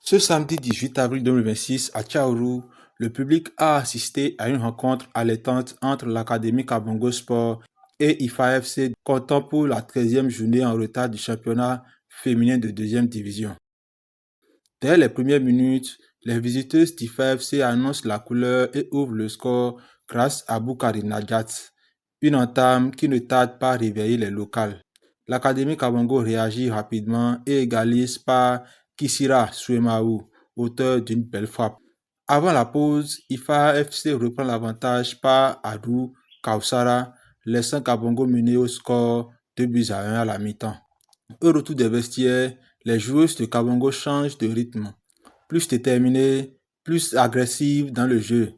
Ce samedi 18 avril 2026 à Tchaourou, le public a assisté à une rencontre allaitante entre l'Académie Kabongo Sport et IFA FC, comptant pour la 13e journée en retard du championnat féminin de 2e division. Dès les premières minutes, les visiteuses d'IFA FC annoncent la couleur et ouvrent le score grâce à Boukari Nadjat, une entame qui ne tarde pas à réveiller les locales. L'Académie Kabongo réagit rapidement et égalise par Kisira Suemaou, auteur d'une belle frappe. Avant la pause, IFA FC reprend l'avantage par Adou Kausara, laissant Kabongo mener au score 2-1 à la mi-temps. Au retour des vestiaires, les joueuses de Kabongo changent de rythme. Plus déterminées, plus agressives dans le jeu,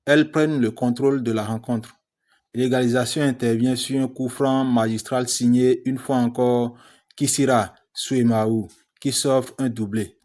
elles prennent le contrôle de la rencontre. L'égalisation intervient sur un coup franc magistral signé une fois encore Kisira Suemaou, qui s'offre un doublé.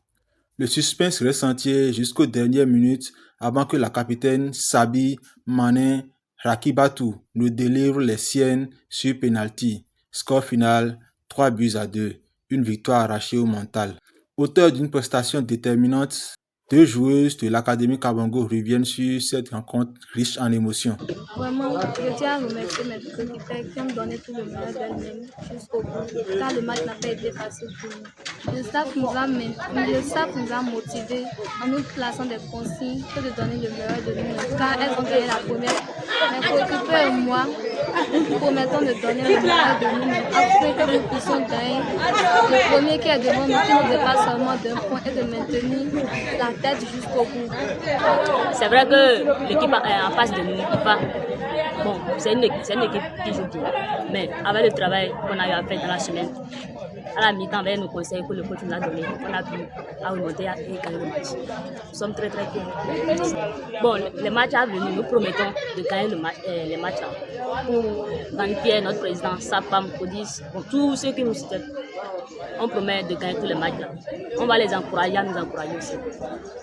Le suspense reste entier jusqu'aux dernières minutes avant que la capitaine Sabi Manin Rakibatu ne délivre les siennes sur penalty. Score final 3-2, une victoire arrachée au mental. Auteur d'une prestation déterminante, deux joueuses de l'Académie Kabongo reviennent sur cette rencontre riche en émotions. Vraiment, je tiens à remercier mes coéquipiers qui ont donné tout le meilleur d'elles-mêmes jusqu'au bout, car le match n'a pas été facile pour nous. Le staff nous a motivés en nous plaçant des consignes que de donner le meilleur de nous, car elles ont gagné la première. Mes coéquipiers et moi, nous promettons de donner le meilleur de nous afin que nous puissions gagner le premier qui est devant nous, qui nous dépasse seulement d'un point, et de maintenir la tête jusqu'au bout. C'est vrai que l'équipe en face de nous, IFA, bon, c'est une équipe qui joue bien. Mais avec le travail qu'on a eu à faire dans la semaine, à la mi-temps, avec nos conseils que le coach nous a donnés, on a pu remonter et gagner le match. Nous sommes très très fiers. Bon, les matchs à venir, nous promettons de gagner les matchs pour magnifier notre président, sa femme, Odis, bon, tous ceux qui nous soutiennent. On promet de gagner tous les matchs. On va les encourager à nous encourager aussi.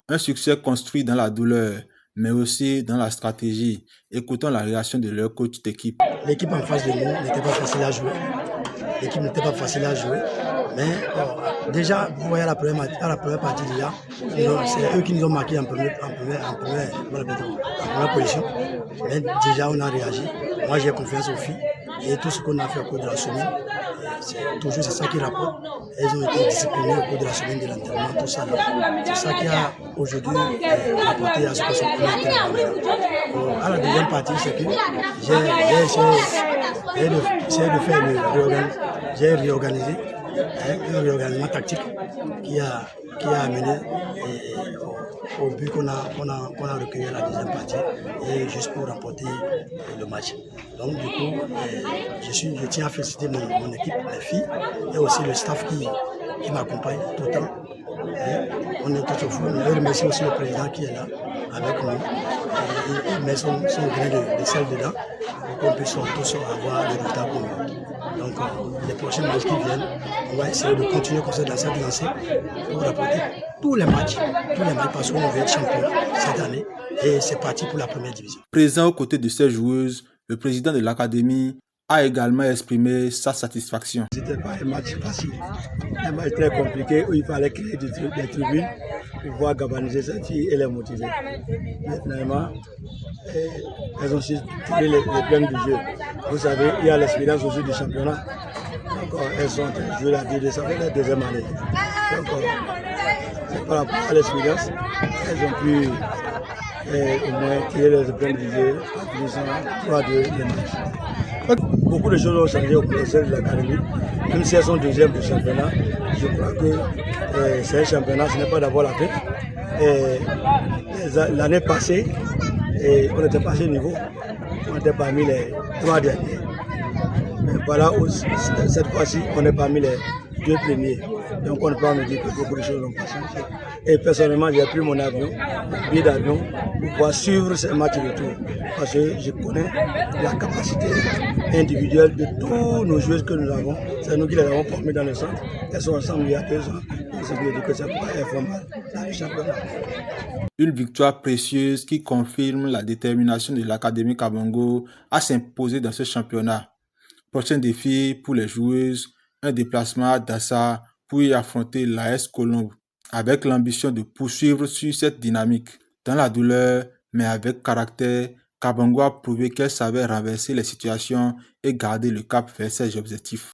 Un succès construit dans la douleur, mais aussi dans la stratégie. Écoutons la réaction de leur coach d'équipe. L'équipe en face de nous n'était pas facile à jouer. Mais déjà, vous voyez à la première partie déjà, c'est eux qui nous ont marqué en première position. Mais déjà, on a réagi. Moi, j'ai confiance aux filles. Et tout ce qu'on a fait au cours de la semaine, c'est ça qui rapporte. Elles ont été disciplinées au cours de la semaine de l'entraînement, tout ça. C'est ça qui a aujourd'hui rapporté à ce que ce qu'on a été là. À la deuxième partie, c'est que j'ai essayé de faire j'ai réorganisé un réorganisation tactique qui a amené au but qu'on a recueilli à la deuxième partie et juste pour remporter le match. Donc du coup, je tiens à féliciter mon équipe, les filles et aussi le staff qui m'accompagne tout le temps. On est tous au fond. Je remercie aussi le président qui est là avec nous. Il met son grain de sel dedans pour qu'on puisse tous avoir des résultats pour nous. Donc les prochains matchs qui viennent, on va essayer de continuer comme ça dans cette lancée pour rapporter tous les matchs parce qu'on veut être champion cette année et c'est parti pour la première division. Présent aux côtés de ces joueuses, le président de l'académie a également exprimé sa satisfaction. C'était pas un match facile, un match très compliqué où il fallait créer des tribunes pour pouvoir galvaniser ces filles et les motiver. Mais finalement, elles ont su tirer les problèmes du jeu. Vous savez, il y a l'expérience aussi du championnat. Donc, elles sont jouées la deuxième année. Donc, c'est par rapport à l'expérience, elles ont pu au moins tirer les problèmes du jeu en finissant 3-2 les matchs. Beaucoup de choses ont changé au cours de l'académie. Même si elles sont deuxièmes du championnat, je crois que c'est un championnat, ce n'est pas d'avoir la paix. L'année passée, on était passé au niveau, on était parmi les 3 derniers. Mais voilà, cette fois-ci, on est parmi les 2 premiers. Donc on ne peut pas me dire que beaucoup de choses n'ont pas changé. Et personnellement, j'ai pris mon billet d'avion pour pouvoir suivre ces matchs de tour. Parce que je connais la capacité individuelle de tous nos joueurs que nous avons. C'est nous qui les avons formés dans le centre. Elles sont ensemble il y a 2 ans. Et ça veut dire que c'est pas informel dans le championnat. Une victoire précieuse qui confirme la détermination de l'Académie Kabongo à s'imposer dans ce championnat. Prochain défi pour les joueuses, un déplacement à Dassa pour y affronter l'AS Colombe. avec l'ambition de poursuivre sur cette dynamique. Dans la douleur, mais avec caractère, Kabango a prouvé qu'elle savait renverser les situations et garder le cap vers ses objectifs.